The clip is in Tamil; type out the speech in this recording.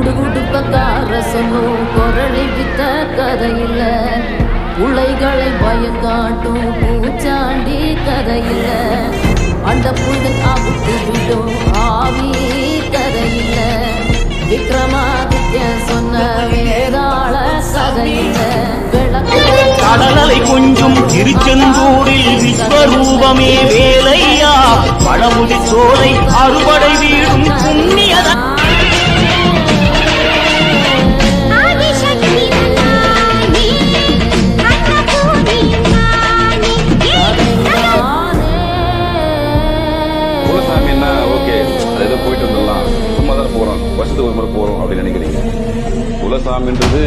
குடுகுடுப்பக்கார சொல்லும் குரளி வித்த கதையில்ல, உலைகளை பயங்காட்டும் பூச்சாண்டி கதையில்ல, அந்த புயல் அவுத்து விடும் ஆவி கதையில்ல, விக்ரமாதித்ய சொன்ன வேதாள கதையில்ல. கடலலை கொஞ்சம் திருச்செந்தூரில் விஸ்வரூபமே வேலையா, பழமுதி சோலை அறுபடை வீடும் புண்ணியதா. குலசாமின்னா ஓகே, அது ஏதோ போயிட்டு வந்துடலாம், சும்மா தான் போறோம், வருஷத்துக்கு ஒரு முறை போறோம் அப்படின்னு நினைக்கிறீங்க. குலசாமின்றது